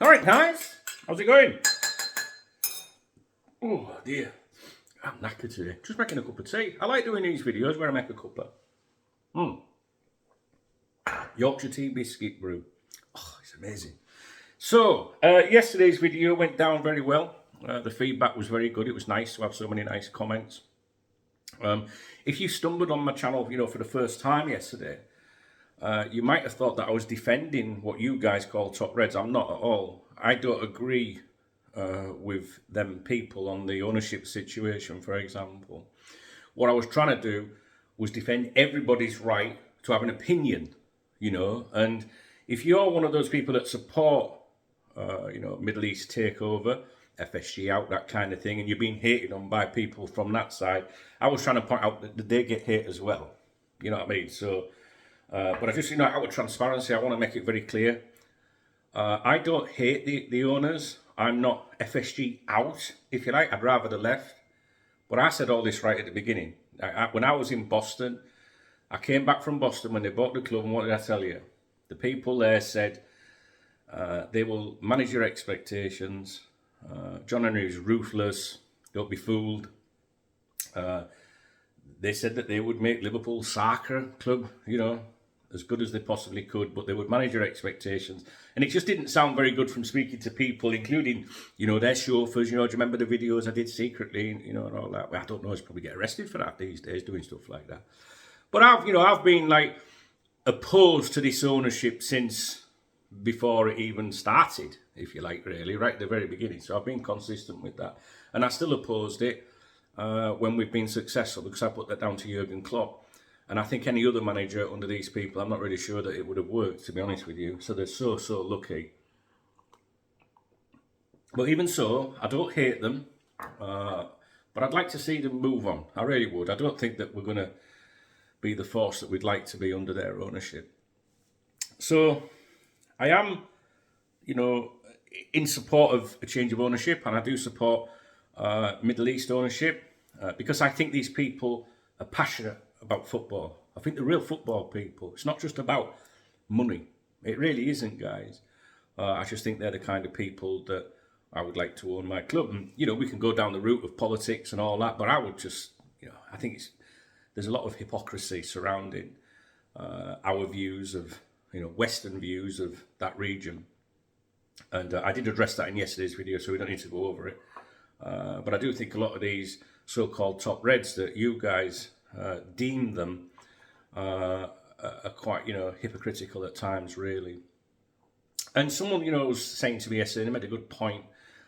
Alright guys, how's it going? Oh dear, I'm knackered today. Just making a cup of tea. I like doing these videos where I make a cuppa. Yorkshire tea biscuit brew. Oh, it's amazing. So, yesterday's video went down very well. The feedback was very good. It was nice to have so many nice comments. If you stumbled on my channel, for the first time yesterday, you might have thought that I was defending what you guys call top reds. I'm not at all. I don't agree with them people on the ownership situation, for example. What I was trying to do was defend everybody's right to have an opinion, and if you're one of those people that support, Middle East takeover, FSG out, that kind of thing, and you're being hated on by people from that side, I was trying to point out that they get hate as well. You know what I mean? So, but I just, out of transparency, I want to make it very clear. I don't hate the owners. I'm not FSG out, if you like. I'd rather the left. But I said all this right at the beginning. When I was in Boston, I came back from Boston when they bought the club, and what did I tell you? The people there said they will manage your expectations. John Henry's ruthless. Don't be fooled. They said that they would make Liverpool soccer club, as good as they possibly could, but they would manage your expectations. And it just didn't sound very good from speaking to people, including, their chauffeurs. Do you remember the videos I did secretly, and all that? Well, I don't know, I'd probably get arrested for that these days, doing stuff like that. But I've been opposed to this ownership since before it even started, if you like, really, right at the very beginning. So I've been consistent with that. And I still opposed it when we've been successful, because I put that down to Jurgen Klopp. And I think any other manager under these people, I'm not really sure that it would have worked, to be honest with you. So they're so lucky. But even so, I don't hate them. But I'd like to see them move on. I really would. I don't think that we're going to be the force that we'd like to be under their ownership. So I am, in support of a change of ownership. And I do support Middle East ownership because I think these people are passionate about football. I think the real football people. It's not just about money. It really isn't, guys. I just think they're the kind of people that I would like to own my club. And, we can go down the route of politics and all that, but I would just, I think there's a lot of hypocrisy surrounding our views of, Western views of that region. And I did address that in yesterday's video, so we don't need to go over it. But I do think a lot of these so-called top reds that you guys deem them are quite, hypocritical at times, really. And someone, was saying to me yesterday, and made a good point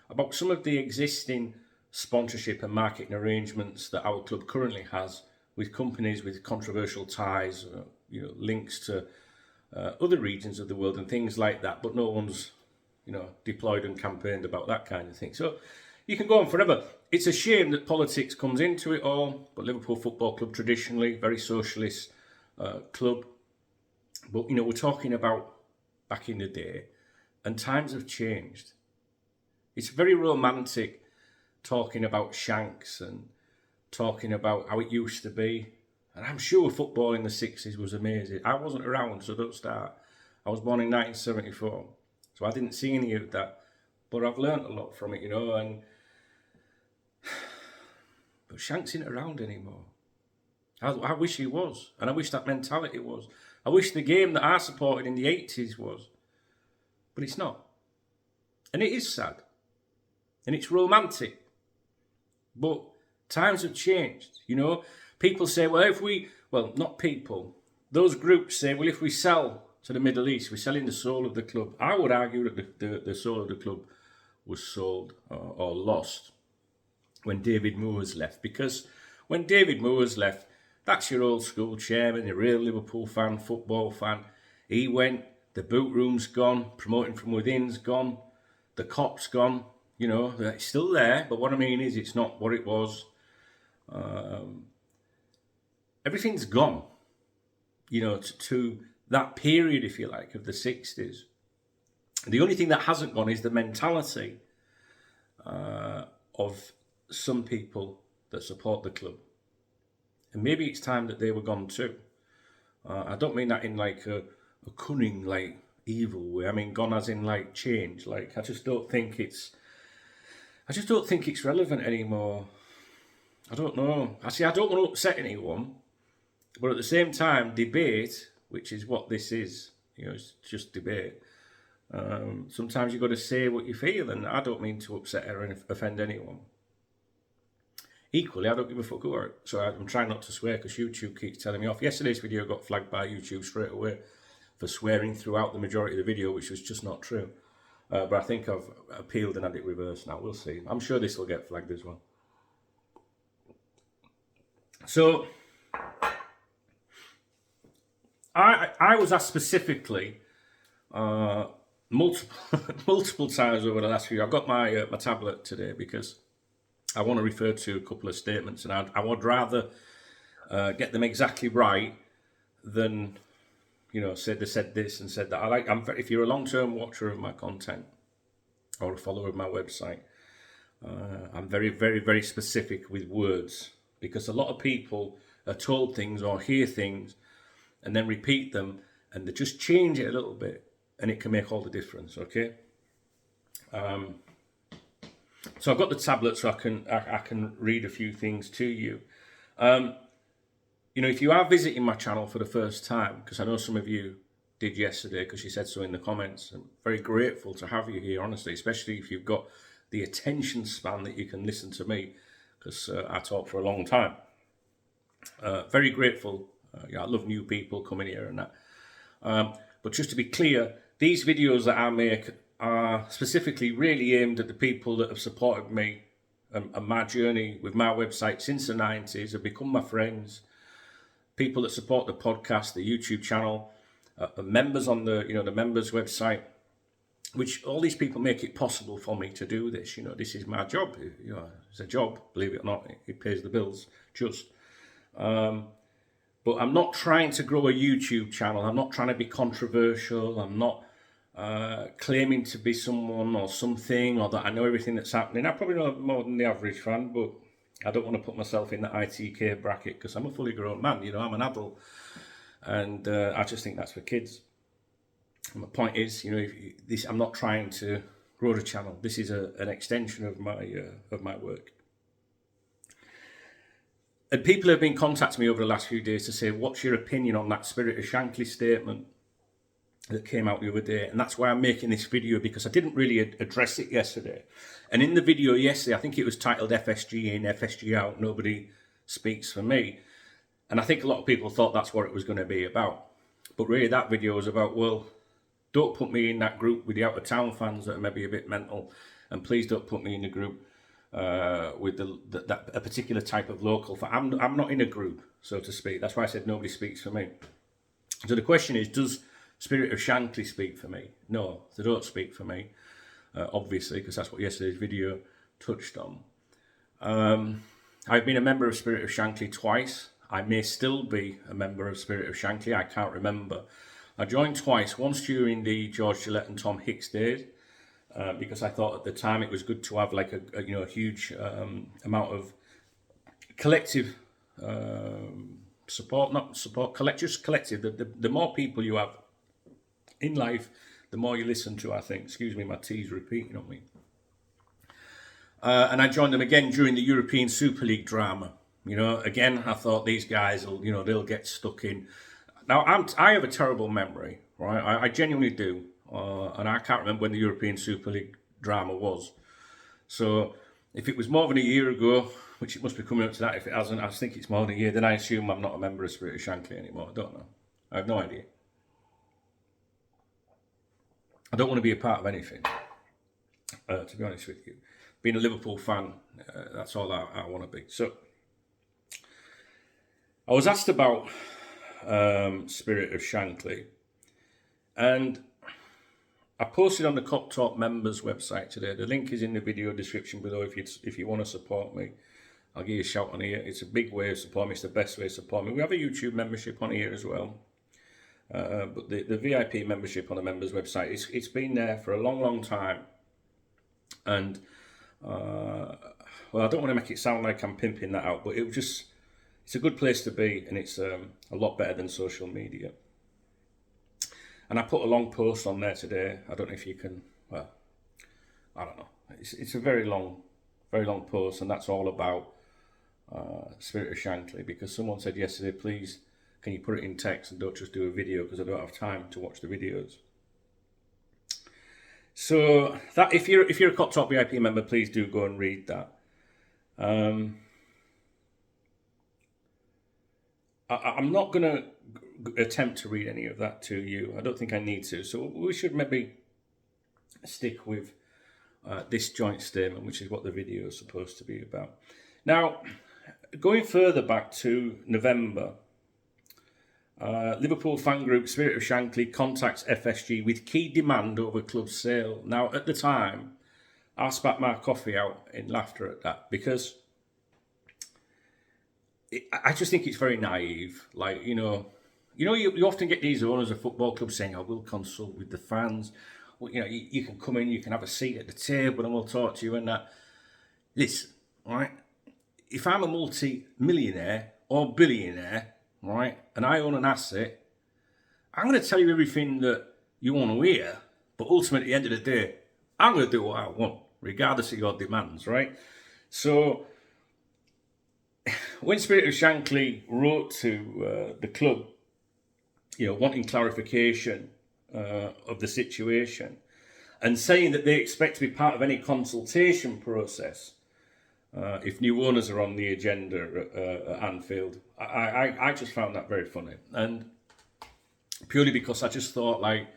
about some of the existing sponsorship and marketing arrangements that our club currently has with companies with controversial ties, links to other regions of the world and things like that. But no one's, deployed and campaigned about that kind of thing. So you can go on forever. It's a shame that politics comes into it all, but Liverpool Football Club, traditionally, very socialist club. But, we're talking about back in the day, and times have changed. It's very romantic talking about Shanks and talking about how it used to be. And I'm sure football in the 60s was amazing. I wasn't around, so don't start. I was born in 1974, so I didn't see any of that. But I've learnt a lot from it, and but Shanks isn't around anymore. I wish he was, and I wish that mentality was. I wish the game that I supported in the 80s was, but it's not. And it is sad, and it's romantic, but times have changed, People say, not people, those groups say, well, if we sell to the Middle East, we're selling the soul of the club. I would argue that the soul of the club was sold or lost when David Moores left, because when David Moores left, that's your old school chairman, a real Liverpool fan, football fan. He went, the boot room's gone, promoting from within's gone, the cop's gone, it's still there, but what I mean is it's not what it was. Everything's gone, to that period, if you like, of the 60s. The only thing that hasn't gone is the mentality of some people that support the club. And maybe it's time that they were gone too. I don't mean that in a cunning, evil way. I mean, gone as in like change. Like I just don't think it's relevant anymore. I don't know. I don't want to upset anyone, but at the same time, debate, which is what this is, it's just debate. Sometimes you've got to say what you feel, and I don't mean to upset or offend anyone. Equally, I don't give a fuck who are. So I'm trying not to swear because YouTube keeps telling me off. Yesterday's video got flagged by YouTube straight away for swearing throughout the majority of the video, which was just not true. But I think I've appealed and had it reversed now. We'll see. I'm sure this will get flagged as well. So I was asked specifically multiple times over the last few. I've got my tablet today because I want to refer to a couple of statements, and I would rather get them exactly right than say they said this and said that. If you're a long-term watcher of my content or a follower of my website, I'm very, very, very specific with words, because a lot of people are told things or hear things and then repeat them, and they just change it a little bit, and it can make all the difference. Okay. So I've got the tablet, so I can read a few things to you. If you are visiting my channel for the first time, because I know some of you did yesterday because you said so in the comments, I'm very grateful to have you here, honestly, especially if you've got the attention span that you can listen to me, because I talk for a long time. Very grateful. I love new people coming here and that. But just to be clear, these videos that I make are specifically really aimed at the people that have supported me and my journey with my website since the 90s, have become my friends, people that support the podcast, the YouTube channel, members on the members website, which all these people make it possible for me to do this. This is my job. It's a job, believe it or not. It pays the bills, just. But I'm not trying to grow a YouTube channel. I'm not trying to be controversial. I'm not claiming to be someone or something, or that I know everything that's happening. I probably know more than the average fan, but I don't want to put myself in the ITK bracket because I'm a fully grown man. I'm an adult, and I just think that's for kids. And my point is, I'm not trying to grow the channel. This is an extension of my work. And people have been contacting me over the last few days to say, what's your opinion on that Spirit of Shankly statement that came out the other day? And that's why I'm making this video, because I didn't really address it yesterday. And in the video yesterday, I think it was titled FSG in, FSG out, nobody speaks for me. And I think a lot of people thought that's what it was going to be about. But really that video was about, well, don't put me in that group with the out of town fans that are maybe a bit mental. And please don't put me in the group with a particular type of local. I'm not in a group, so to speak. That's why I said nobody speaks for me. So the question is, does Spirit of Shankly speak for me? No, they don't speak for me, obviously, because that's what yesterday's video touched on. I've been a member of Spirit of Shankly twice. I may still be a member of Spirit of Shankly. I can't remember. I joined twice, once during the George Gillette and Tom Hicks days, because I thought at the time it was good to have like a huge amount of collective support, not support, just collective. The more people you have in life, the more you listen to, I think. Excuse me, my tea's repeating on me. And I joined them again during the European Super League drama. Again, I thought these guys will, they'll get stuck in. Now, I have a terrible memory, right? I genuinely do. And I can't remember when the European Super League drama was. So if it was more than a year ago, which it must be coming up to that, if it hasn't, I think it's more than a year, then I assume I'm not a member of Spirit of Shankly anymore. I don't know. I have no idea. I don't want to be a part of anything, to be honest with you. Being a Liverpool fan, that's all I want to be. So I was asked about Spirit of Shankly, and I posted on the KopTalk members website today. The link is in the video description below. If you want to support me, I'll give you a shout on here. It's a big way of supporting me. It's the best way of supporting me. We have a YouTube membership on here as well. But the VIP membership on the members website, it's been there for a long, long time. And, well, I don't want to make it sound like I'm pimping that out, but it's a good place to be, and it's a lot better than social media. And I put a long post on there today. I don't know if you can, well, I don't know. It's a very long post, and that's all about Spirit of Shankly, because someone said yesterday, please, can you put it in text and don't just do a video, because I don't have time to watch the videos. So that if you're a KopTalk VIP member, please do go and read that. I'm not going to attempt to read any of that to you. I don't think I need to. So we should maybe stick with this joint statement, which is what the video is supposed to be about. Now, going further back to November, Liverpool fan group Spirit of Shankly contacts FSG with key demand over club sale. Now, at the time, I spat my coffee out in laughter at that, because I just think it's very naive. Like, you often get these owners of football clubs saying, I will consult with the fans. Well, you can come in, you can have a seat at the table and we'll talk to you and that. Listen, right? If I'm a multi-millionaire or billionaire, right, and I own an asset, I'm going to tell you everything that you want to hear, but ultimately at the end of the day, I'm going to do what I want, regardless of your demands, right? So, when Spirit of Shankly wrote to the club, wanting clarification of the situation, and saying that they expect to be part of any consultation process if new owners are on the agenda at Anfield, I just found that very funny. And purely because I just thought, like,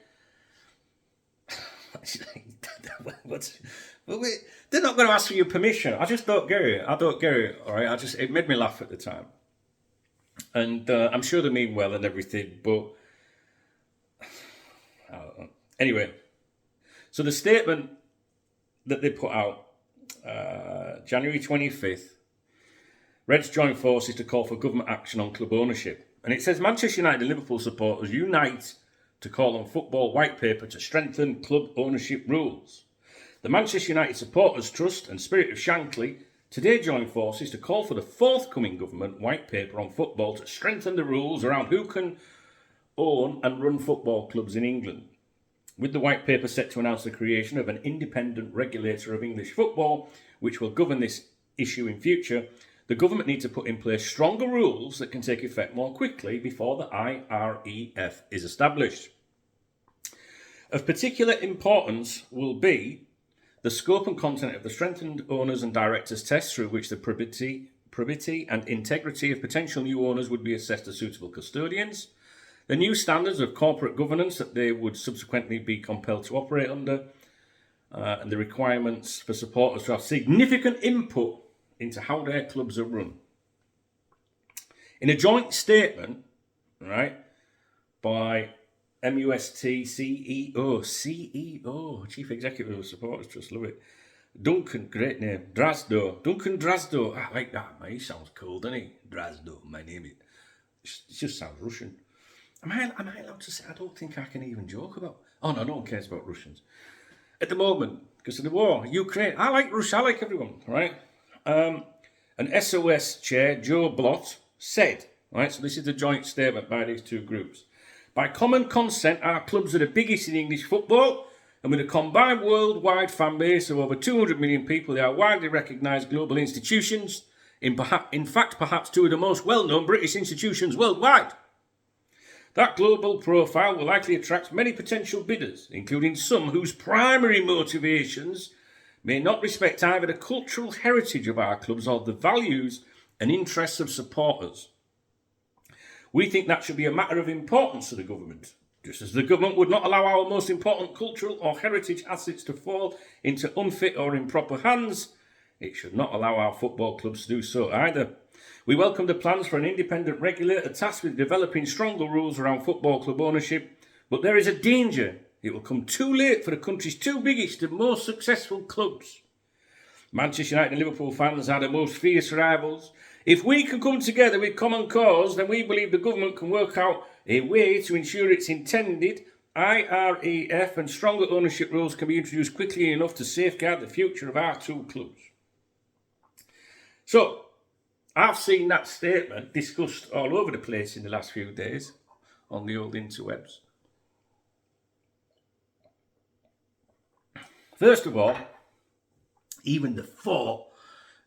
they're not going to ask for your permission. I just don't get it. I don't get it, all right? It made me laugh at the time. And I'm sure they mean well and everything, but I don't know. Anyway, so the statement that they put out, January 25th, Reds join forces to call for government action on club ownership. And it says Manchester United and Liverpool supporters unite to call on football white paper to strengthen club ownership rules. The Manchester United Supporters Trust and Spirit of Shankly today join forces to call for the forthcoming government white paper on football to strengthen the rules around who can own and run football clubs in England. With the white paper set to announce the creation of an independent regulator of English football, which will govern this issue in future, the government needs to put in place stronger rules that can take effect more quickly before the IREF is established. Of particular importance will be the scope and content of the strengthened owners and directors test, through which the probity and integrity of potential new owners would be assessed as suitable custodians, the new standards of corporate governance that they would subsequently be compelled to operate under, and the requirements for supporters to have significant input into how their clubs are run. In a joint statement, right, by MUST CEO, Chief Executive of Supporters Trust, love it, Duncan, great name, Duncan Drasdo, I like that, man, he sounds cool, doesn't he? Drasdo, my name is, it just sounds Russian. Am I allowed to say? I don't think I can even joke about. Oh no one cares about Russians at the moment because of the war, Ukraine. I like Russia. I like everyone, right? An SOS chair, Joe Blott, said, right. So this is the joint statement by these two groups. By common consent, our clubs are the biggest in English football, and with a combined worldwide fan base of over 200 million people, they are widely recognised global institutions. In fact, perhaps two of the most well-known British institutions worldwide. That global profile will likely attract many potential bidders, including some whose primary motivations may not respect either the cultural heritage of our clubs or the values and interests of supporters. We think that should be a matter of importance to the government, just as the government would not allow our most important cultural or heritage assets to fall into unfit or improper hands. It should not allow our football clubs to do so either. We welcome the plans for an independent regulator tasked with developing stronger rules around football club ownership, but there is a danger it will come too late for the country's two biggest and most successful clubs. Manchester United and Liverpool fans are the most fierce rivals. If we can come together with common cause, then we believe the government can work out a way to ensure its intended IREF and stronger ownership rules can be introduced quickly enough to safeguard the future of our two clubs. So, I've seen that statement discussed all over the place in the last few days on the old interwebs. First of all, even the thought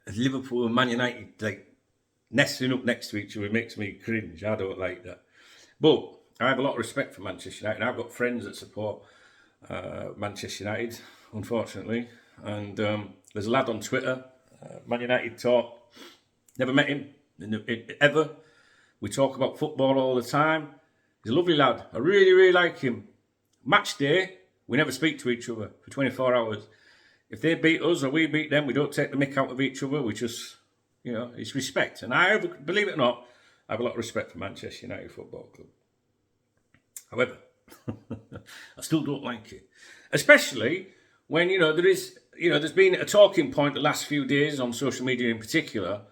of Liverpool and Man United like nesting up next to each other makes me cringe. I don't like that. But I have a lot of respect for Manchester United. I've got friends that support Manchester United, unfortunately. And there's a lad on Twitter, Man United Talk. Never met him ever. We talk about football all the time. He's a lovely lad. I really, really like him. Match day, we never speak to each other for 24 hours. If they beat us or we beat them, we don't take the mick out of each other. We just, it's respect. And I, believe it or not, I have a lot of respect for Manchester United Football Club. However, I still don't like it. Especially when, there's been a talking point the last few days on social media in particular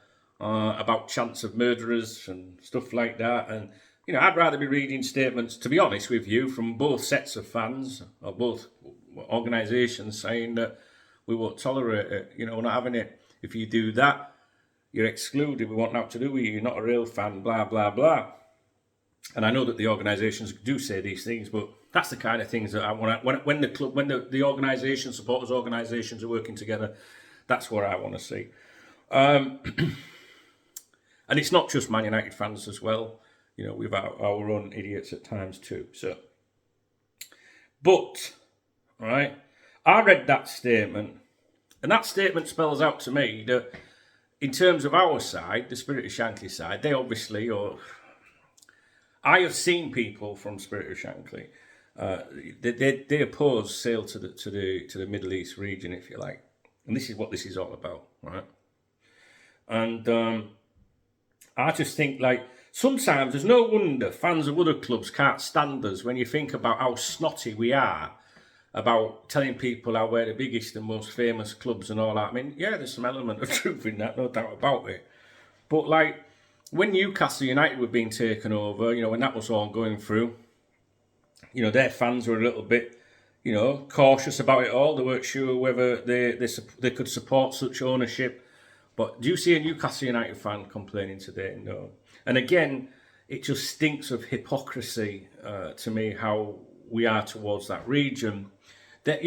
about chants of murderers and stuff like that. And, I'd rather be reading statements, to be honest with you, from both sets of fans or both organisations saying that we won't tolerate it. We're not having it. If you do that, you're excluded. We want nothing to do with you. You're not a real fan, blah, blah, blah. And I know that the organisations do say these things, but that's the kind of things that I want. When the organisation, supporters organisations are working together, that's what I want to see. And it's not just Man United fans as well. We've our own idiots at times too. But right, I read that statement, and that statement spells out to me that in terms of our side, the Spirit of Shankly side, they obviously, I have seen people from Spirit of Shankly. They oppose sale to the Middle East region, if you like, and this is what this is all about, right? And I just think sometimes there's no wonder fans of other clubs can't stand us when you think about how snotty we are about telling people how we're the biggest and most famous clubs and all that. I mean, yeah, there's some element of truth in that, no doubt about it. But when Newcastle United were being taken over, when that was all going through, their fans were a little bit, cautious about it all. They weren't sure whether they could support such ownership. But do you see a Newcastle United fan complaining today? No. And again, it just stinks of hypocrisy to me how we are towards that region. That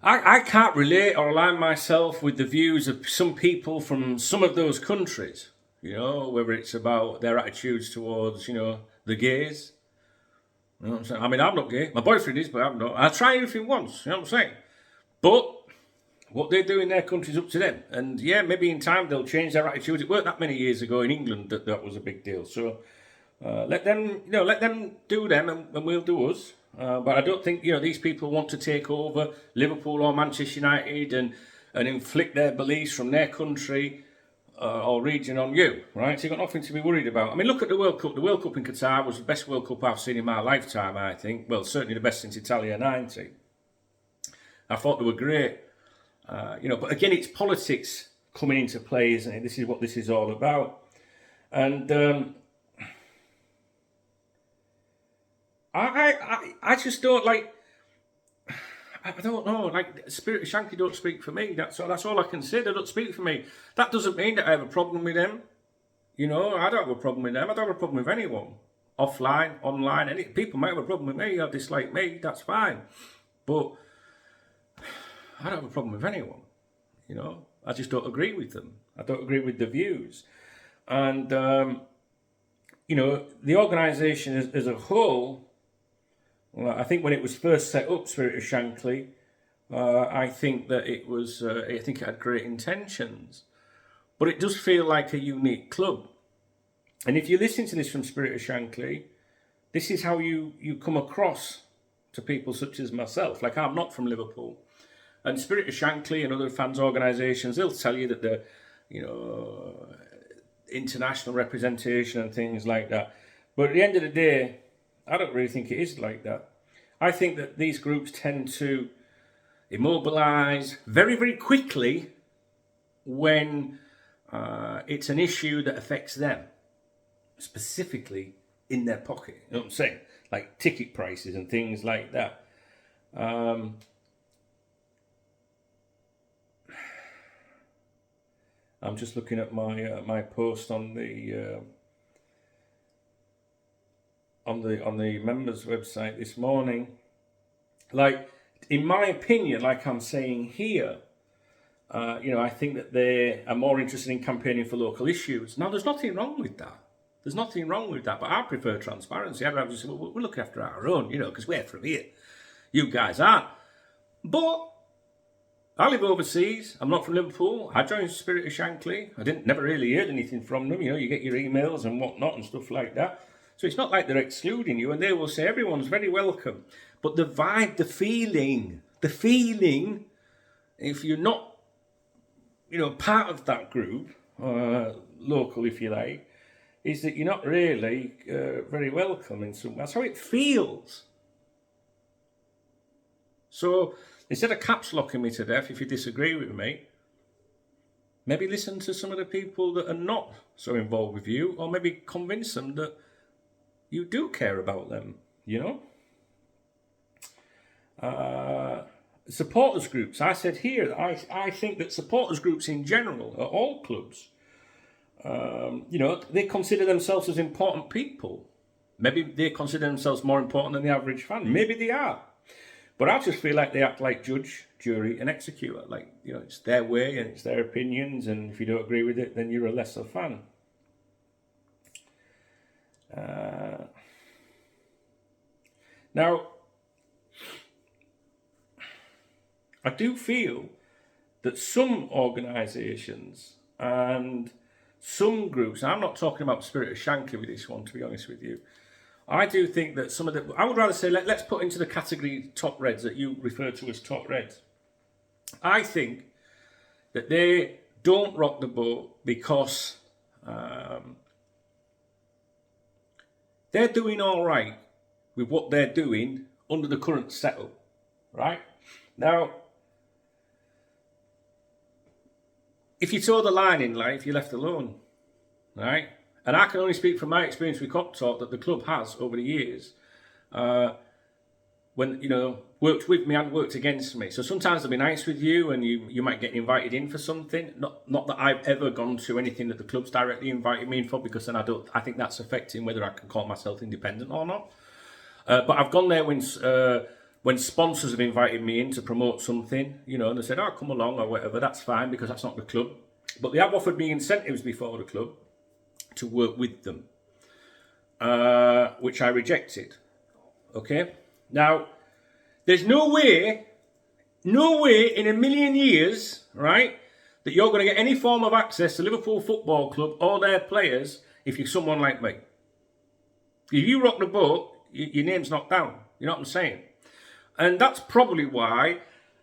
I can't relate or align myself with the views of some people from some of those countries. Whether it's about their attitudes towards, the gays. You know what I'm saying? I mean, I'm not gay. My boyfriend is, but I'm not. I'll try anything once. You know what I'm saying? But what they do in their country is up to them. And yeah, maybe in time they'll change their attitudes. It weren't that many years ago in England that was a big deal. So let them do them and we'll do us. But I don't think, these people want to take over Liverpool or Manchester United and inflict their beliefs from their country or region on you, right? So you've got nothing to be worried about. I mean, look at the World Cup. The World Cup in Qatar was the best World Cup I've seen in my lifetime, I think. Well, certainly the best since Italia 90. I thought they were great. But again, it's politics coming into play, isn't it? This is what this is all about. And I just don't I don't know. Spirit of Shankly don't speak for me. That's all I can say. They don't speak for me. That doesn't mean that I have a problem with them. I don't have a problem with them. I don't have a problem with anyone. Offline, online, people might have a problem with me or dislike me. That's fine. But I don't have a problem with anyone. I just don't agree with them. I don't agree with the views. And, the organisation as a whole, well, I think when it was first set up, Spirit of Shankly, I think that it was, I think it had great intentions. But it does feel like a unique club. And if you listen to this from Spirit of Shankly, this is how you come across to people such as myself. I'm not from Liverpool. And Spirit of Shankly and other fans' organisations, they'll tell you that the, international representation and things like that. But at the end of the day, I don't really think it is like that. I think that these groups tend to immobilise very, very quickly when it's an issue that affects them, specifically in their pocket. You know what I'm saying? Like ticket prices and things like that. I'm just looking at my post on the members website this morning. in my opinion, like I'm saying here, I think that they are more interested in campaigning for local issues. Now, there's nothing wrong with that. There's nothing wrong with that, but I prefer transparency. I'd rather just say, well, we're looking after our own, because we're from here. You guys aren't. But I live overseas. I'm not from Liverpool. I joined Spirit of Shankly. Never really heard anything from them. You get your emails and whatnot and stuff like that. So it's not like they're excluding you, and they will say everyone's very welcome. But the vibe, the feeling, if you're not, part of that group, local, if you like, is that you're not really very welcome in some way. That's how it feels. So instead of caps locking me to death, if you disagree with me, maybe listen to some of the people that are not so involved with you, or maybe convince them that you do care about them, Supporters groups. I said here, I think that supporters groups in general, at all clubs, they consider themselves as important people. Maybe they consider themselves more important than the average fan. Maybe they are. But I just feel like they act like judge, jury and executor. Like, it's their way and it's their opinions, and if you don't agree with it, then you're a lesser fan. Now, I do feel that some organisations and some groups, I'm not talking about Spirit of Shankly with this one, to be honest with you. I do think that some of the, I would rather say, let's put into the category top reds that you refer to as top reds. I think that they don't rock the boat because they're doing all right with what they're doing under the current setup, right? Now, if you toe the line in life, you're left alone, right? And I can only speak from my experience with KopTalk that the club has over the years, when, worked with me and worked against me. So sometimes they'll be nice with you and you might get invited in for something. Not that I've ever gone to anything that the club's directly invited me in for, because then I think that's affecting whether I can call myself independent or not. But I've gone there when sponsors have invited me in to promote something, and they said, oh, come along or whatever, that's fine because that's not the club. But they have offered me incentives before the club to work with them, which I rejected. Okay? Now, there's no way in a million years, right, that you're going to get any form of access to Liverpool Football Club or their players if you're someone like me. If you rock the boat, your name's not down. You know what I'm saying? And that's probably why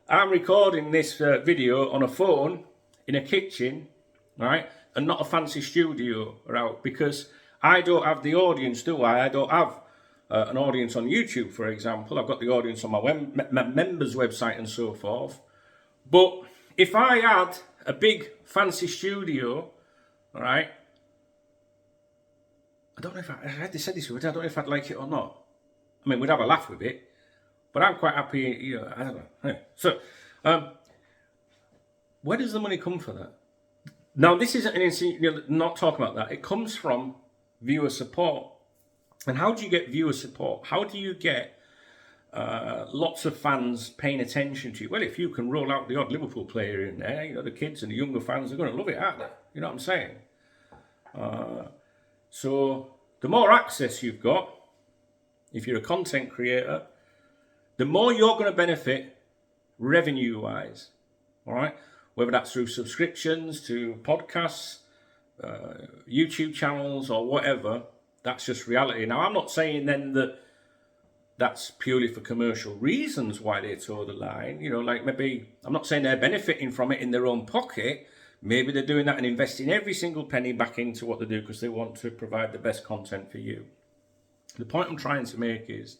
I'm recording this video on a phone in a kitchen, right, and not a fancy studio, right? Because I don't have the audience, do I? I don't have an audience on YouTube, for example. I've got the audience on my members' website and so forth. But if I had a big fancy studio, all right, I don't know if I had to say this, I don't know if I'd like it or not. I mean, we'd have a laugh with it, but I'm quite happy, I don't know. Anyway, so, where does the money come for that? Now, this isn't not talking about that. It comes from viewer support. And how do you get viewer support? How do you get lots of fans paying attention to you? Well, if you can roll out the odd Liverpool player in there, the kids and the younger fans are going to love it, aren't they? You know what I'm saying? So the more access you've got, if you're a content creator, the more you're going to benefit revenue-wise, all right? Whether that's through subscriptions to podcasts, YouTube channels or whatever, that's just reality. Now, I'm not saying then that that's purely for commercial reasons why they toe the line. Like maybe, I'm not saying they're benefiting from it in their own pocket. Maybe they're doing that and investing every single penny back into what they do because they want to provide the best content for you. The point I'm trying to make is,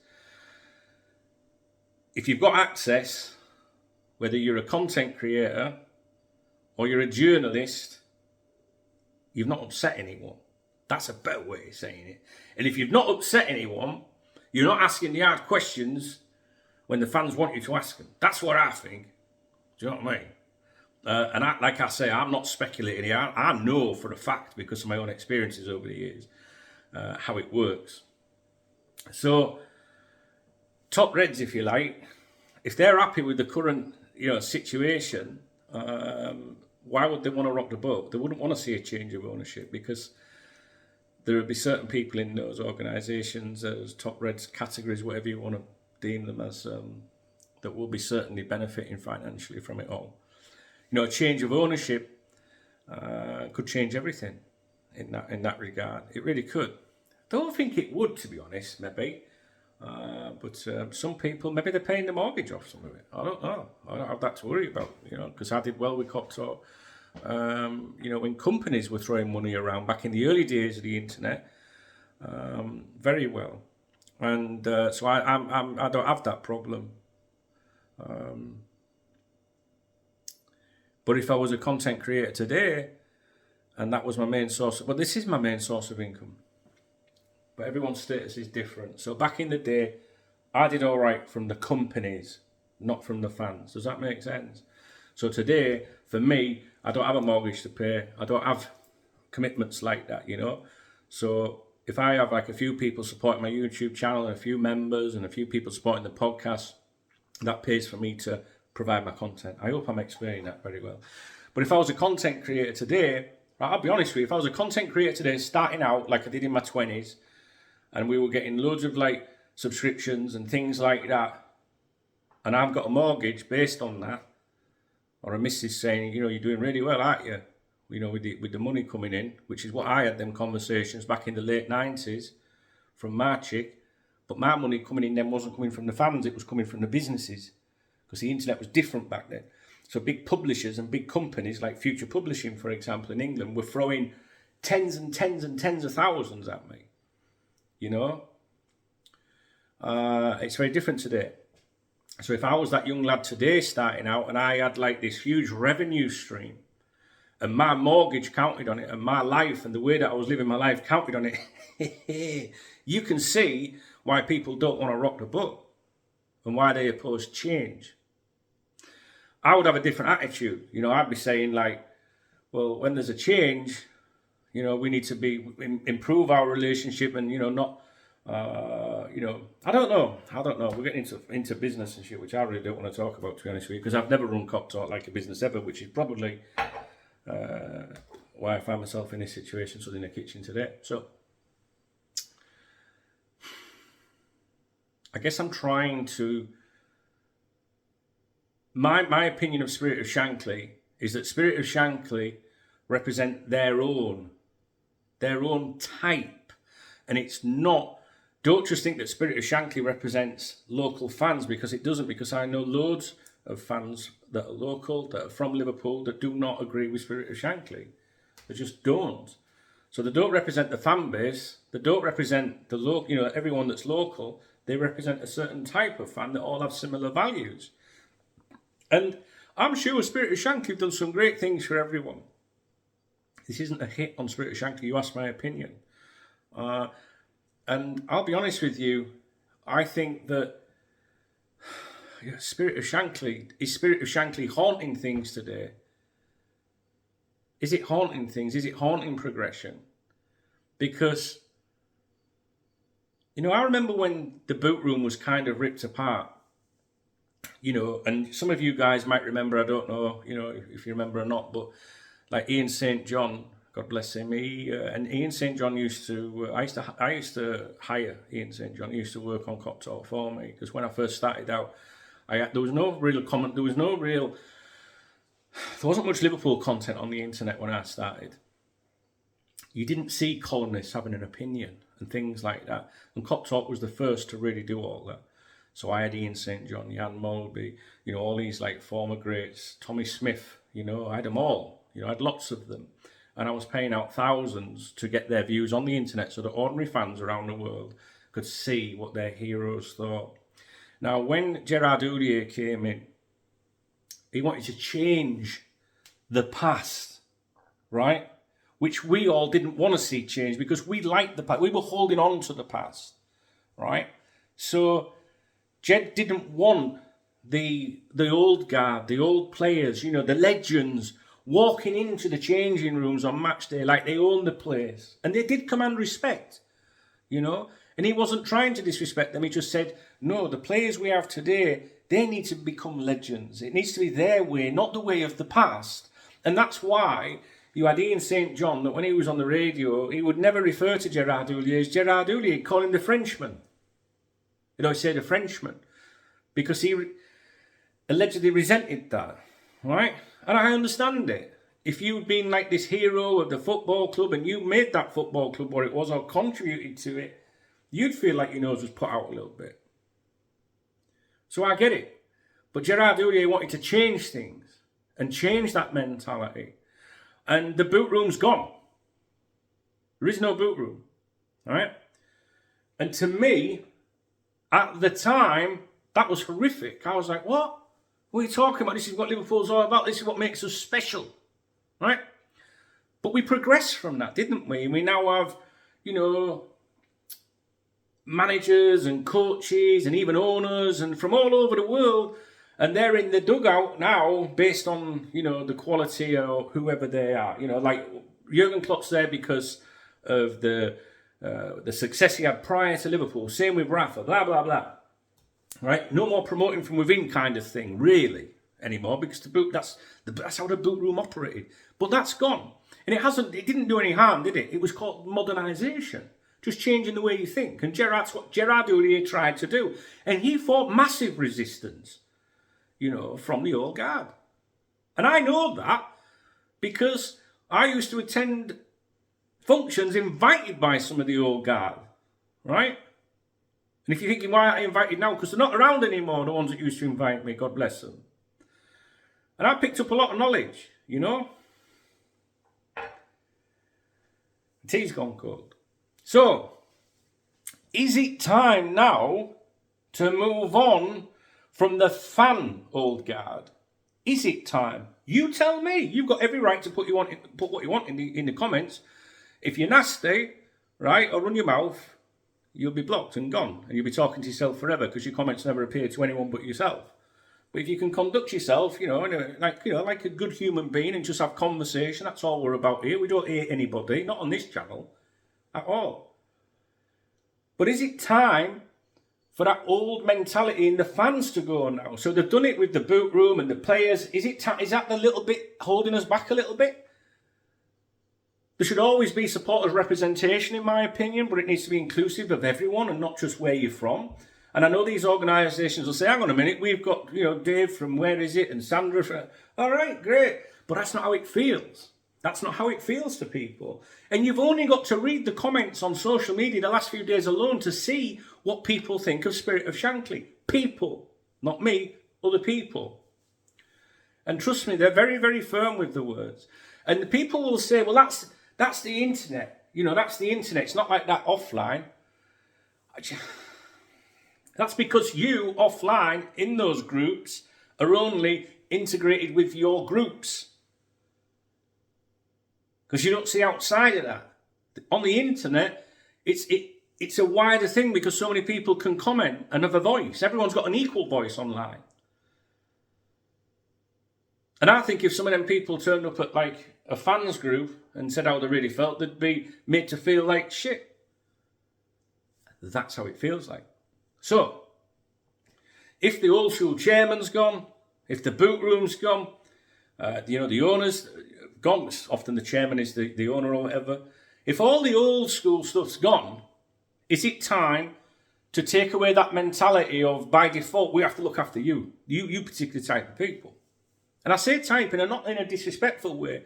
if you've got access, whether you're a content creator or you're a journalist, you've not upset anyone. That's a better way of saying it. And if you've not upset anyone, you're not asking the hard questions when the fans want you to ask them. That's what I think. Do you know what I mean? And like I say, I'm not speculating here. I know for a fact, because of my own experiences over the years, how it works. So, top reds, if you like, if they're happy with the current, situation, why would they want to rock the boat? They wouldn't want to see a change of ownership, because there would be certain people in those organisations, as top reds categories, whatever you want to deem them as, that will be certainly benefiting financially from it all. A change of ownership could change everything in that regard. It really could. Don't think it would, to be honest, maybe. But some people, maybe they're paying the mortgage off some of it. I don't know. I don't have that to worry about, because I did well with KopTalk. When companies were throwing money around back in the early days of the internet, very well. And so I don't have that problem. But if I was a content creator today, and that was my main source, well, this is my main source of income. But everyone's status is different. So back in the day, I did all right from the companies, not from the fans. Does that make sense? So today, for me, I don't have a mortgage to pay. I don't have commitments like that, So if I have like a few people supporting my YouTube channel, and a few members, and a few people supporting the podcast, that pays for me to provide my content. I hope I'm explaining that very well. But if I was a content creator today, I'll be honest with you, if I was a content creator today, starting out like I did in my 20s, and we were getting loads of like subscriptions and things like that, and I've got a mortgage based on that, or a missus saying, you're doing really well, aren't you? With the money coming in, which is what I had them conversations back in the late 90s from my chick. But my money coming in then wasn't coming from the fans, it was coming from the businesses, because the internet was different back then. So big publishers and big companies like Future Publishing, for example, in England, were throwing tens and tens and tens of thousands at me. It's very different today. So if I was that young lad today starting out, and I had like this huge revenue stream, and my mortgage counted on it, and my life and the way that I was living my life counted on it, you can see why people don't want to rock the boat and why they oppose change. I would have a different attitude. I'd be saying like, well, when there's a change, we need to improve our relationship, and not, I don't know. We're getting into business and shit, which I really don't want to talk about, to be honest with you, because I've never run KopTalk like a business ever, which is probably why I find myself in this situation, in the kitchen today. So I guess I'm trying to. My opinion of Spirit of Shankly is that Spirit of Shankly represent their own type, and it's not. Don't just think that Spirit of Shankly represents local fans, because it doesn't. Because I know loads of fans that are local, that are from Liverpool, that do not agree with Spirit of Shankly. They just don't. So they don't represent the fan base. They don't represent the local. Everyone that's local. They represent a certain type of fan that all have similar values. And I'm sure Spirit of Shankly have done some great things for everyone. This isn't a hit on Spirit of Shankly. You asked my opinion. And I'll be honest with you, I think that Spirit of Shankly haunting things today? Is it haunting things? Is it haunting progression? Because, I remember when the boot room was kind of ripped apart. And some of you guys might remember, I don't know, if you remember or not, but like Ian St. John, God bless him, and Ian St. John used to, I used to hire Ian St. John. He used to work on KopTalk for me, because when I first started out, there wasn't much Liverpool content on the internet when I started. You didn't see columnists having an opinion and things like that. And KopTalk was the first to really do all that. So I had Ian St. John, Jan Molby, all these like former greats, Tommy Smith, I had them all, I had lots of them. And I was paying out thousands to get their views on the internet so that ordinary fans around the world could see what their heroes thought. Now, when Gerard Houllier came in, he wanted to change the past, right? Which we all didn't want to see change, because we liked the past. We were holding on to the past, right? So Jed didn't want the old guard, the old players, the legends, walking into the changing rooms on match day like they owned the place. And they did command respect, And he wasn't trying to disrespect them. He just said, no, the players we have today, they need to become legends. It needs to be their way, not the way of the past. And that's why you had Ian St. John, that when he was on the radio, he would never refer to Gerard Houllier as Gerard Houllier. He'd call him the Frenchman. He'd always say the Frenchman. Because he allegedly resented that. Right? And I understand it. If you'd been like this hero of the football club and you made that football club what it was or contributed to it, you'd feel like your nose was put out a little bit. So I get it. But Gerard Houllier wanted to change things and change that mentality. And the boot room's gone. There is no boot room. All right? And to me, at the time, that was horrific. I was like, what? What are you talking about? This is what Liverpool's all about. This is what makes us special. Right? But we progressed from that, didn't we? We now have, managers and coaches and even owners and from all over the world, and they're in the dugout now based on, the quality or whoever they are. Like Jurgen Klopp's there because of the success he had prior to Liverpool. Same with Rafa, blah, blah, blah. Right? No more promoting from within kind of thing, really, anymore, because that's how the boot room operated. But that's gone. And it didn't do any harm, did it? It was called modernisation. Just changing the way you think. And that's what Gerard Houllier tried to do. And he fought massive resistance, from the old guard. And I know that because I used to attend functions invited by some of the old guard, right? And if you're thinking, why aren't I invited now? Because they're not around anymore, the ones that used to invite me, God bless them. And I picked up a lot of knowledge, The tea's gone cold. So, is it time now to move on from the fan old guard? Is it time? You tell me. You've got every right to put what you want in the comments. If you're nasty, right, or run your mouth, you'll be blocked and gone, and you'll be talking to yourself forever because your comments never appear to anyone but yourself. But if you can conduct yourself, like a good human being and just have conversation, that's all we're about here. We don't hate anybody, not on this channel, at all. But is it time for that old mentality in the fans to go now? So they've done it with the boot room and the players. Is that the little bit holding us back a little bit? There should always be supporters' representation, in my opinion, but it needs to be inclusive of everyone and not just where you're from. And I know these organisations will say, hang on a minute, we've got, Dave from where is it and Sandra from... All right, great. But that's not how it feels. That's not how it feels to people. And you've only got to read the comments on social media the last few days alone to see what people think of Spirit of Shankly. People, not me, other people. And trust me, they're very, very firm with the words. And the people will say, well, that's the internet. That's the internet. It's not like that offline. That's because you, offline, in those groups, are only integrated with your groups. Because you don't see outside of that. On the internet, it's a wider thing because so many people can comment and have a voice. Everyone's got an equal voice online. And I think if some of them people turned up at like a fans group and said how they really felt, they'd be made to feel like shit. That's how it feels like. So, if the old school chairman's gone, if the boot room's gone, the owner's gone, often the chairman is the owner or whatever. If all the old school stuff's gone, is it time to take away that mentality of, by default, we have to look after you particular type of people? And I say type, and not in a disrespectful way,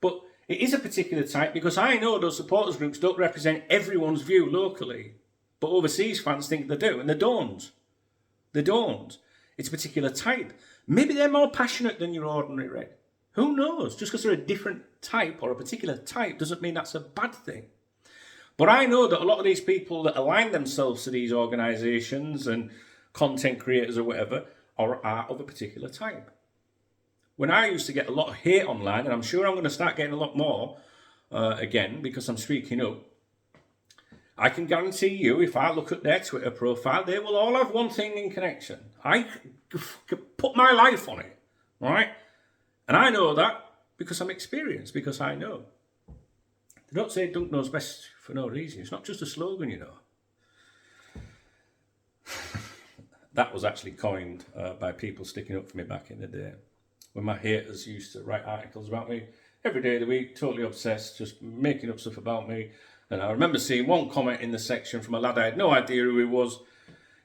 but it is a particular type because I know those supporters groups don't represent everyone's view locally, but overseas fans think they do, and they don't. They don't. It's a particular type. Maybe they're more passionate than your ordinary red. Who knows? Just because they're a different type or a particular type doesn't mean that's a bad thing. But I know that a lot of these people that align themselves to these organisations and content creators or whatever are of a particular type. When I used to get a lot of hate online, and I'm sure I'm going to start getting a lot more again because I'm speaking up, I can guarantee you, if I look at their Twitter profile, they will all have one thing in connection. I put my life on it, right? And I know that because I'm experienced, because I know. They don't say Dunk knows best for no reason. It's not just a slogan, that was actually coined by people sticking up for me back in the day, when my haters used to write articles about me every day of the week, totally obsessed, just making up stuff about me. And I remember seeing one comment in the section from a lad I had no idea who he was. And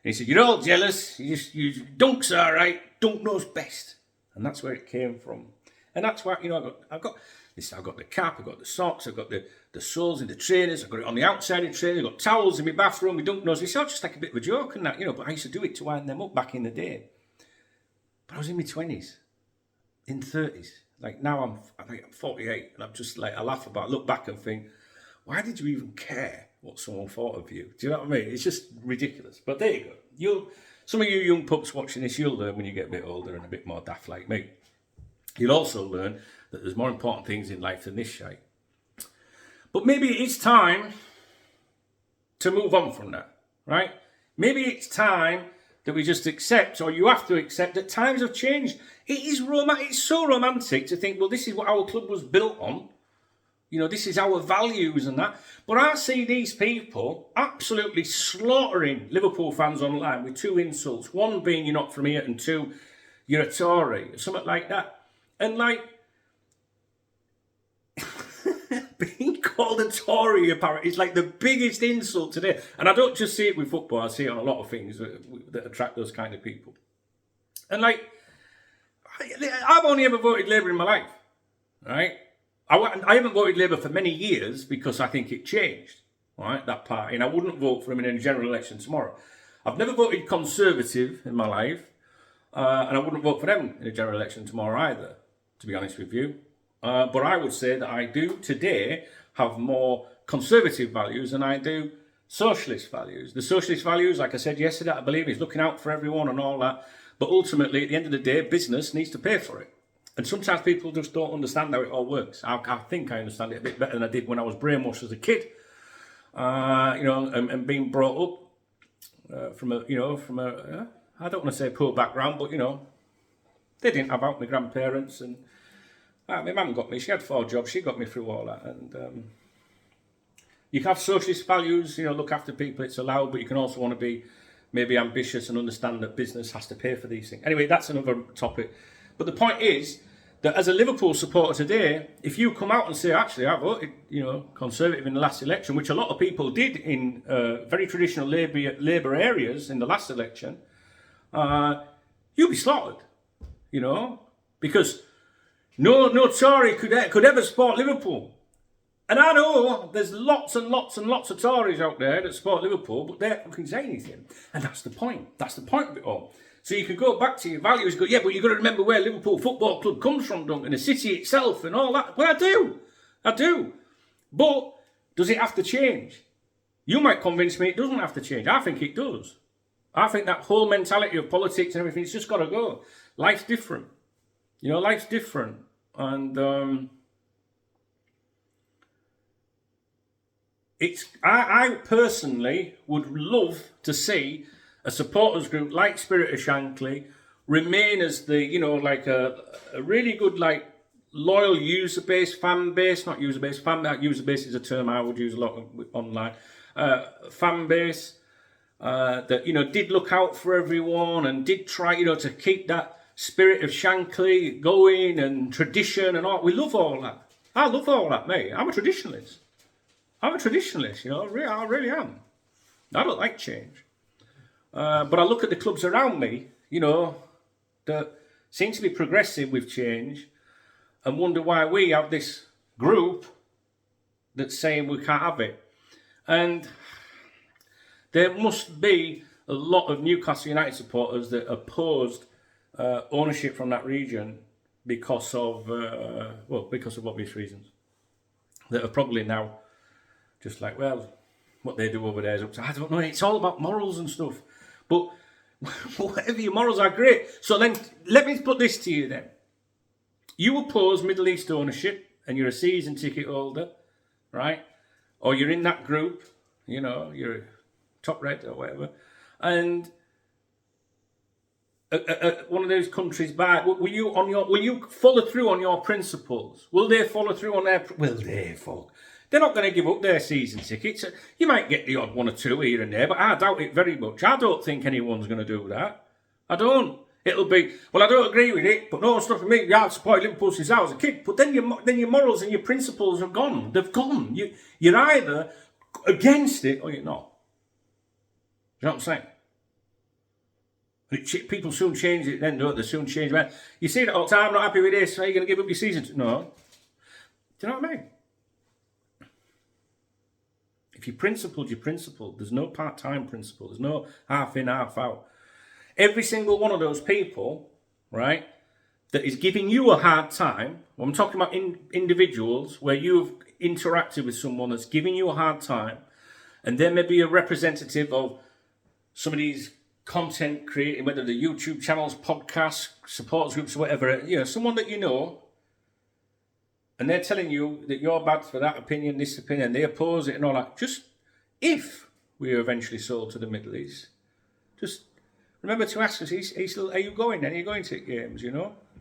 he said, "You're all jealous. You Dunk's all right. Dunk knows best." And that's where it came from. And that's why, I've got this. I've got the cap. I've got the socks. I've got the soles in the trainers. I've got it on the outside of the trainers. I've got towels in my bathroom. My Dunk knows. It's all just like a bit of a joke and that, But I used to do it to wind them up back in the day. But I was in my 20s, in 30s. Like now I'm 48, and I'm just like, I laugh about it, look back and think, why did you even care what someone thought of you? Do you know what I mean? It's just ridiculous. But there you go. Some of you young pups watching this, you'll learn when you get a bit older and a bit more daft like me. You'll also learn that there's more important things in life than this shite. But maybe it's time to move on from that, right? Maybe it's time that we just accept, or you have to accept, that times have changed. It's so romantic to think, well, this is what our club was built on. This is our values and that. But I see these people absolutely slaughtering Liverpool fans online with two insults. One being, you're not from here, and two, you're a Tory, or something like that. And being called a Tory, apparently, is like the biggest insult today. And I don't just see it with football, I see it on a lot of things that attract those kind of people. And I've only ever voted Labour in my life, right? I haven't voted Labour for many years because I think it changed, right, that party, and I wouldn't vote for him in a general election tomorrow. I've never voted Conservative in my life, and I wouldn't vote for them in a general election tomorrow either, to be honest with you. But I would say that I do today have more Conservative values than I do Socialist values. The Socialist values, like I said yesterday, I believe is looking out for everyone and all that. But ultimately, at the end of the day, business needs to pay for it. And sometimes people just don't understand how it all works. I think I understand it a bit better than I did when I was brainwashed as a kid. And being brought up from a I don't want to say poor background, but they didn't have out my grandparents, and my mum got me. She had 4 jobs. She got me through all that. And you can have socialist values, look after people. It's allowed, but you can also want to be maybe ambitious and understand that business has to pay for these things. Anyway, that's another topic. But the point is that as a Liverpool supporter today, if you come out and say, actually, I voted, Conservative in the last election, which a lot of people did in very traditional Labour areas in the last election, you'll be slaughtered, because no Tory could ever support Liverpool. And I know there's lots and lots and lots of Tories out there that support Liverpool, but they don't fucking say anything. And that's the point. That's the point of it all. So you can go back to your values and go, yeah, but you've got to remember where Liverpool Football Club comes from, Dunk, and the city itself and all that. Well, I do. But does it have to change? You might convince me it doesn't have to change. I think it does. I think that whole mentality of politics and everything, it's just got to go. Life's different. Life's different. And I personally would love to see a supporters group like Spirit of Shankly remain as the, a really good, loyal user-based fan base, not user-based, user-base is a term I would use a lot online, fan base that, did look out for everyone and did try, to keep that Spirit of Shankly going and tradition and all. We love all that. I love all that, mate. I'm a traditionalist. I really am. I don't like change. But I look at the clubs around me, that seem to be progressive with change and wonder why we have this group that's saying we can't have it. And there must be a lot of Newcastle United supporters that opposed ownership from that region because of obvious reasons. That are probably now just like, well, what they do over there is up to, I don't know, it's all about morals and stuff. But whatever your morals are, great. So then, let me put this to you then. You oppose Middle East ownership and you're a season ticket holder, right? Or you're in that group, you're a top red or whatever. And one of those countries buy, will you follow through on your principles? Will they follow through on their, will they, folk? They're not going to give up their season tickets. You might get the odd one or two here and there, but I doubt it very much. I don't think anyone's going to do that. I don't. It'll be, well, I don't agree with it, but no, it's not for me. I supported Liverpool since I was a kid. But then your morals and your principles are gone. They've gone. You're either against it or you're not. You know what I'm saying? People soon change it then, don't they? Soon change it. You see that all the time, I'm not happy with this, are you going to give up your season? No. Do you know what I mean? If you're principled, you're principled. There's no part-time principle. There's no half in, half out. Every single one of those people, right, that is giving you a hard time, I'm talking about individuals where you've interacted with someone that's giving you a hard time, and there may be a representative of somebody's content creating, whether the YouTube channels, podcasts, supporters groups, or whatever, someone that you know, and they're telling you that you're bad for that opinion, this opinion, they oppose it and all that. Just if we are eventually sold to the Middle East, just remember to ask us, are you going then? Are you going to games,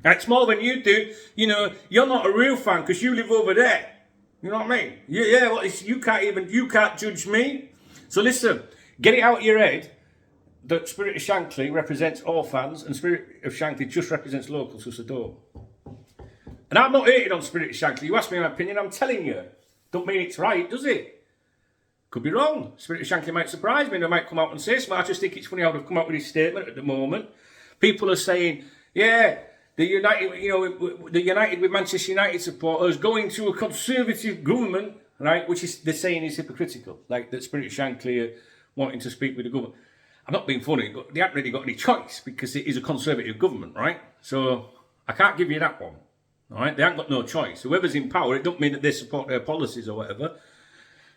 It's more than you do. You're not a real fan because you live over there. You know what I mean? You can't judge me. So listen, get it out of your head that Spirit of Shankly represents all fans and Spirit of Shankly just represents locals who Sador. And I'm not hating on Spirit of Shankly. You ask me my opinion, I'm telling you. Don't mean it's right, does it? Could be wrong. Spirit of Shankly might surprise me and they might come out and say something. I just think it's funny how they've come out with this statement at the moment. People are saying, the United with Manchester United supporters going to a conservative government, right? Which is they're saying is hypocritical. Like that Spirit of Shankly are wanting to speak with the government. I'm not being funny, but they haven't really got any choice because it is a conservative government, right? So I can't give you that one. All right, they haven't got no choice. Whoever's in power, it don't mean that they support their policies or whatever.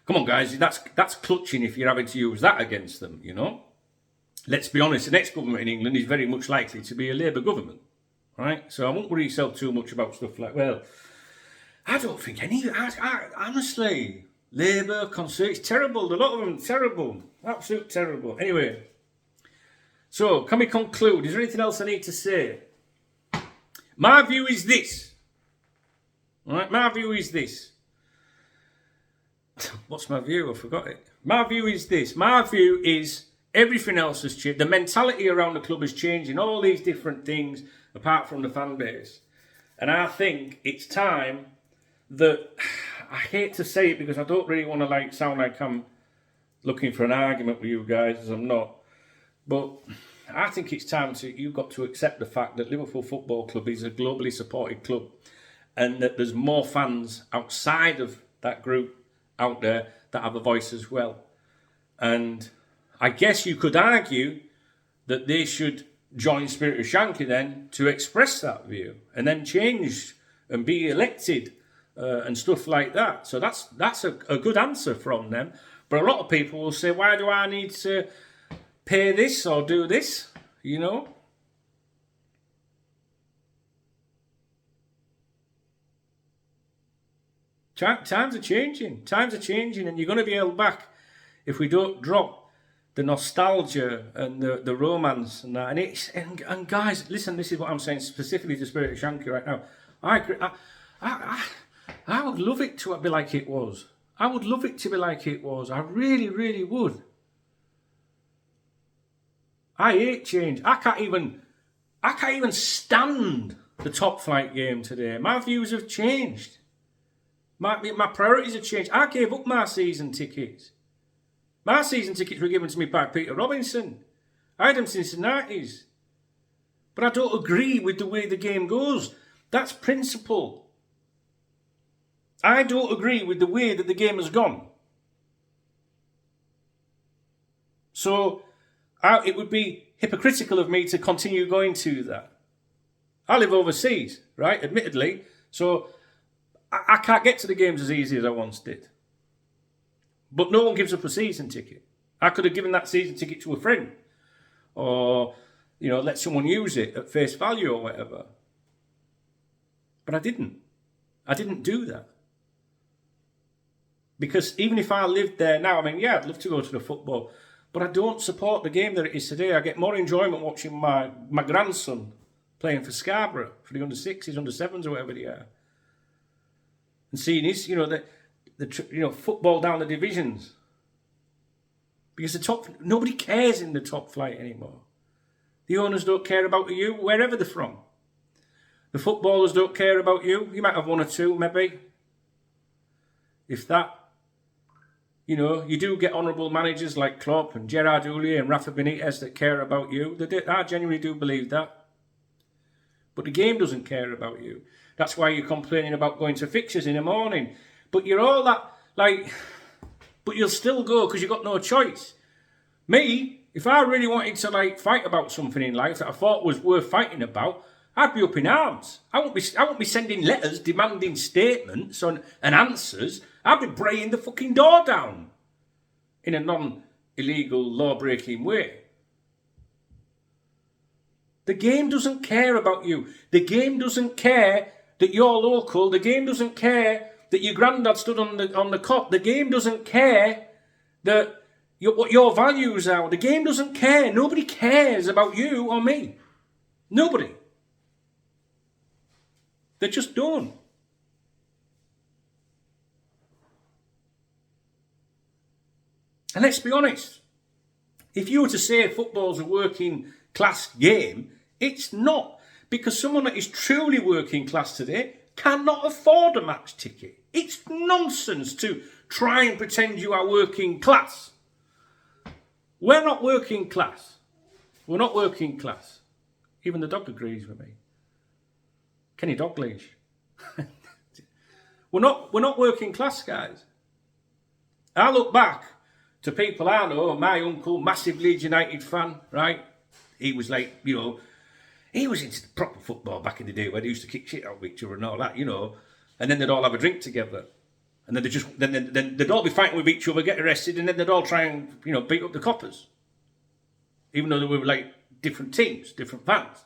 Come on, guys, that's clutching if you're having to use that against them, Let's be honest, the next government in England is very much likely to be a Labour government, right? So I won't worry yourself too much about stuff like, well, I don't think honestly, Labour, Conservative, it's terrible. A lot of them, terrible. Absolute terrible. Anyway, so can we conclude? Is there anything else I need to say? My view is this. All right, my view is this. What's my view? I forgot it. My view is this. My view is everything else has changed. The mentality around the club is changing. All these different things, apart from the fan base. And I think it's time that, I hate to say it because I don't really want to sound like I'm looking for an argument with you guys, as I'm not. But I think it's time you've got to accept the fact that Liverpool Football Club is a globally supported club and that there's more fans outside of that group out there that have a voice as well. And I guess you could argue that they should join Spirit of Shankly then to express that view and then change and be elected and stuff like that. So that's a good answer from them. But a lot of people will say, why do I need to pay this or do this? Times are changing. And you're going to be held back if we don't drop the nostalgia and the romance and that. And guys, listen, this is what I'm saying specifically to Spirit of Shankly right now. I agree. I would love it to be like it was. I would love it to be like it was. I really, really would. I hate change. I can't even stand the top flight game today. My views have changed. My priorities have changed. I gave up my season tickets. My season tickets were given to me by Peter Robinson. I had them since the 90s. But I don't agree with the way the game goes. That's principle. I don't agree with the way that the game has gone. So it would be hypocritical of me to continue going to that. I live overseas, right? Admittedly. So I can't get to the games as easy as I once did. But no one gives up a season ticket. I could have given that season ticket to a friend. Or, let someone use it at face value or whatever. But I didn't. I didn't do that. Because even if I lived there now, I'd love to go to the football. But I don't support the game that it is today. I get more enjoyment watching my grandson playing for Scarborough, for the under-6s, under-7s or whatever they are. And seeing his, the football down the divisions. Because nobody cares in the top flight anymore. The owners don't care about you, wherever they're from. The footballers don't care about you. You might have one or two, maybe. If that. You know, you do get honourable managers like Klopp and Gerard Houllier and Rafa Benitez that care about you. I genuinely do believe that. But the game doesn't care about you. That's why you're complaining about going to fixtures in the morning. But you're all that, like, but you'll still go because you've got no choice. Me, if I really wanted to, like, fight about something in life that I thought was worth fighting about, I'd be up in arms. I won't be sending letters demanding statements and answers. I'd be braying the fucking door down in a non-illegal, law-breaking way. The game doesn't care about you. The game doesn't care that you're local. The game doesn't care that your granddad stood on the cot. The game doesn't care that what your values are. The game doesn't care. Nobody cares about you or me. Nobody. They just don't. And let's be honest. If you were to say football's a working class game, it's not. Because someone that is truly working class today cannot afford a match ticket. It's nonsense to try and pretend you are working class. We're not working class. We're not working class. Even the dog agrees with me. Kenny Dalglish. We're not working class, guys. I look back to people I know. My uncle, massive Leeds United fan, right? He was like, you know, he was into the proper football back in the day where they used to kick shit out of each other and all that, you know. And then they'd all have a drink together, and then they'd all be fighting with each other, get arrested, and then they'd all try and, you know, beat up the coppers, even though they were like different teams, different fans.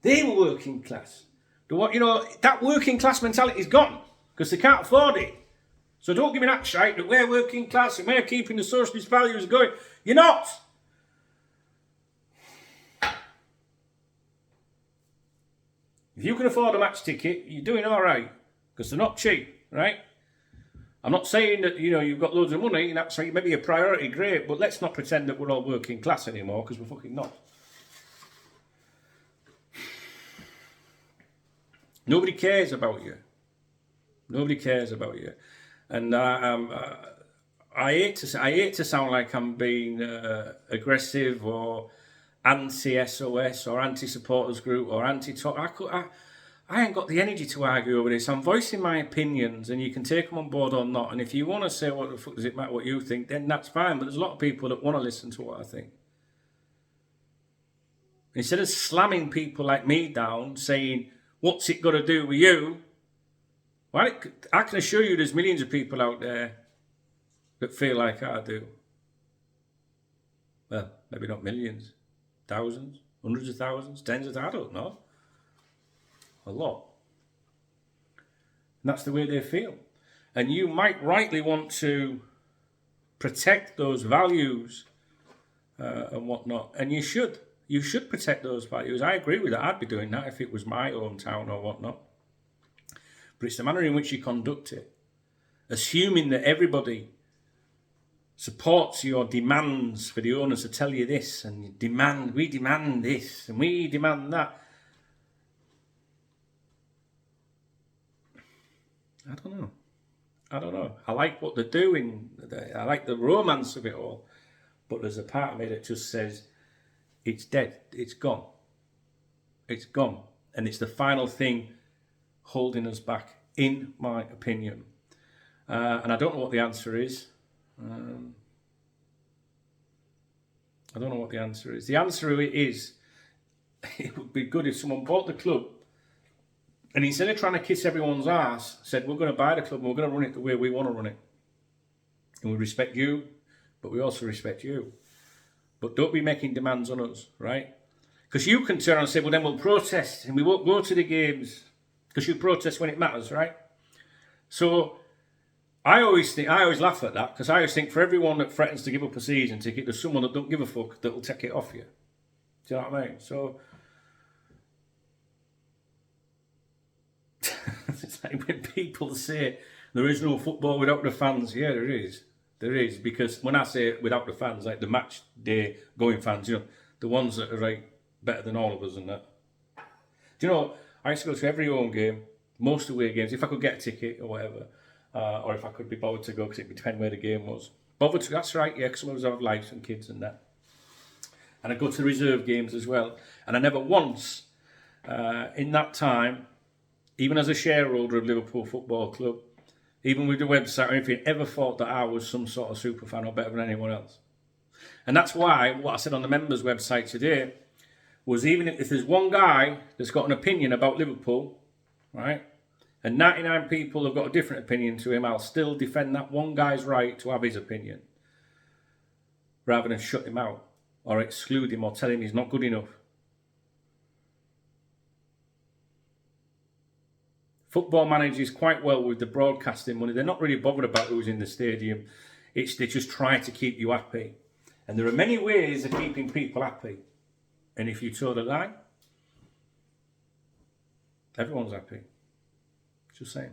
They were working class. You know, that working class mentality is gone because they can't afford it. So don't give me that shite that we're working class and we're keeping the socialist values going. You're not. If you can afford a match ticket, you're doing all right because they're not cheap, right? I'm not saying that, you know, you've got loads of money and that's maybe a priority, great, but let's not pretend that we're all working class anymore because we're fucking not. Nobody cares about you. Nobody cares about you. And I hate to sound like I'm being aggressive or anti-SOS or anti-supporters group or anti-talk. I ain't got the energy to argue over this. I'm voicing my opinions and you can take them on board or not. And if you want to say what the fuck does it matter what you think, then that's fine. But there's a lot of people that want to listen to what I think. Instead of slamming people like me down, saying, what's it got to do with you? Well, I can assure you there's millions of people out there that feel like I do. Well, maybe not millions. Thousands, hundreds of thousands, tens of thousands, I don't know. A lot. And that's the way they feel. And you might rightly want to protect those values and whatnot. And you should. You should protect those values. I agree with that. I'd be doing that if it was my hometown or whatnot. But it's the manner in which you conduct it. Assuming that everybody supports your demands for the owners to tell you this and we demand this and we demand that. I don't know. I like what they're doing. I like the romance of it all. But there's a part of me that just says, it's dead. It's gone. It's gone. And it's the final thing holding us back, in my opinion. And I don't know what the answer is. I don't know what the answer is. The answer is, it would be good if someone bought the club and instead of trying to kiss everyone's ass, said, we're going to buy the club and we're going to run it the way we want to run it. And we respect you, but we also respect you. But don't be making demands on us, right? Because you can turn around and say, well, then we'll protest and we won't go to the games because you protest when it matters, right? So I always laugh at that because I always think for everyone that threatens to give up a season ticket, there's someone that don't give a fuck that will take it off you. Do you know what I mean? So it's like when people say there is no football without the fans. Yeah, there is. There is, because when I say without the fans, like the match day going fans, you know, the ones that are like better than all of us and that. Do you know, I used to go to every home game, most away games, if I could get a ticket or whatever, or if I could be bothered to go, because it would depend where the game was. Bothered to, that's right, yeah, because I was have lives and kids and that. And I go to the reserve games as well. And I never once, in that time, even as a shareholder of Liverpool Football Club, even with the website or anything, ever thought that I was some sort of super fan or better than anyone else. And that's why what I said on the members' website today was, even if there's one guy that's got an opinion about Liverpool, right, and 99 people have got a different opinion to him, I'll still defend that one guy's right to have his opinion, rather than shut him out or exclude him or tell him he's not good enough. Football manages quite well with the broadcasting money. They're not really bothered about who's in the stadium. They just try to keep you happy. And there are many ways of keeping people happy. And if you toe the line, everyone's happy. Just saying.